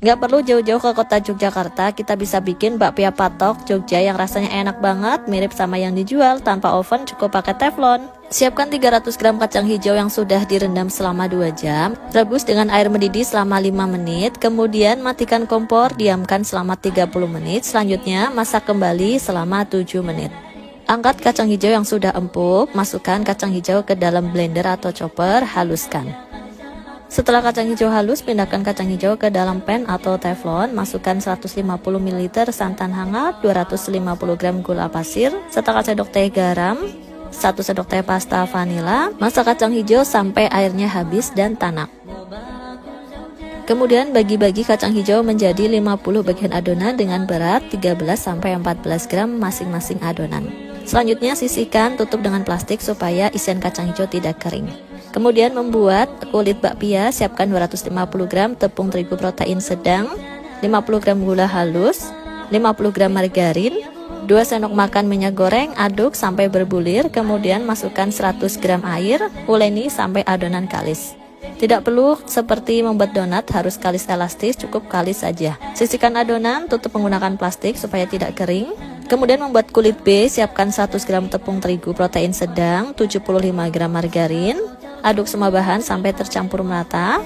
Nggak perlu jauh-jauh ke kota Yogyakarta, kita bisa bikin bakpia patok Jogja yang rasanya enak banget, mirip sama yang dijual. Tanpa oven, cukup pakai teflon. Siapkan 300 gram kacang hijau yang sudah direndam selama 2 jam. Rebus dengan air mendidih selama 5 menit. Kemudian matikan kompor, diamkan selama 30 menit. Selanjutnya masak kembali selama 7 menit. Angkat kacang hijau yang sudah empuk, masukkan kacang hijau ke dalam blender atau chopper, haluskan. Setelah kacang hijau halus, pindahkan kacang hijau ke dalam pan atau teflon, masukkan 150 ml santan hangat, 250 gram gula pasir, setengah sendok teh garam, 1 sendok teh pasta vanila. Masak kacang hijau sampai airnya habis dan tanak. Kemudian bagi-bagi kacang hijau menjadi 50 bagian adonan dengan berat 13-14 gram masing-masing adonan. Selanjutnya sisihkan, tutup dengan plastik supaya isian kacang hijau tidak kering. Kemudian membuat kulit bakpia, siapkan 250 gram tepung terigu protein sedang, 50 gram gula halus, 50 gram margarin, 2 sendok makan minyak goreng, aduk sampai berbulir, kemudian masukkan 100 gram air, uleni sampai adonan kalis. Tidak perlu seperti membuat donat harus kalis elastis, cukup kalis saja. Sisihkan adonan, tutup menggunakan plastik supaya tidak kering. Kemudian membuat kulit B, siapkan 100 gram tepung terigu protein sedang, 75 gram margarin. Aduk semua bahan sampai tercampur merata.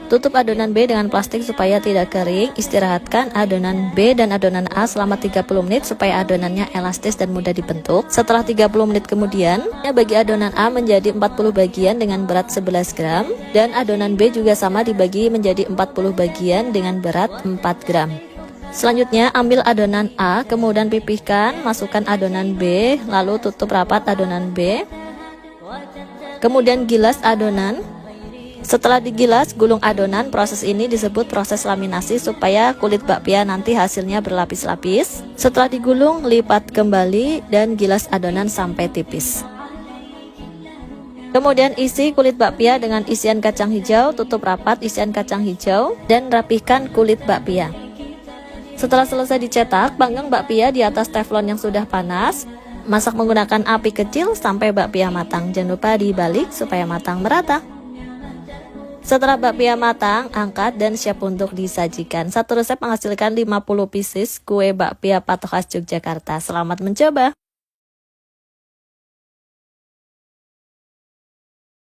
Tutup adonan B dengan plastik supaya tidak kering. Istirahatkan adonan B dan adonan A selama 30 menit supaya adonannya elastis dan mudah dibentuk. Setelah 30 menit kemudian, bagi adonan A menjadi 40 bagian dengan berat 11 gram. Dan adonan B juga sama dibagi menjadi 40 bagian dengan berat 4 gram. Selanjutnya ambil adonan A, kemudian pipihkan, masukkan adonan B, lalu tutup rapat adonan B. Kemudian gilas adonan. Setelah digilas, gulung adonan. Proses ini disebut proses laminasi supaya kulit bakpia nanti hasilnya berlapis-lapis. Setelah digulung, lipat kembali dan gilas adonan sampai tipis. Kemudian isi kulit bakpia dengan isian kacang hijau, tutup rapat isian kacang hijau dan rapihkan kulit bakpia. Setelah selesai dicetak, panggang bakpia di atas teflon yang sudah panas. Masak menggunakan api kecil sampai bakpia matang. Jangan lupa dibalik supaya matang merata. Setelah bakpia matang, angkat dan siap untuk disajikan. Satu resep menghasilkan 50 pieces kue bakpia patok khas Yogyakarta. Selamat mencoba!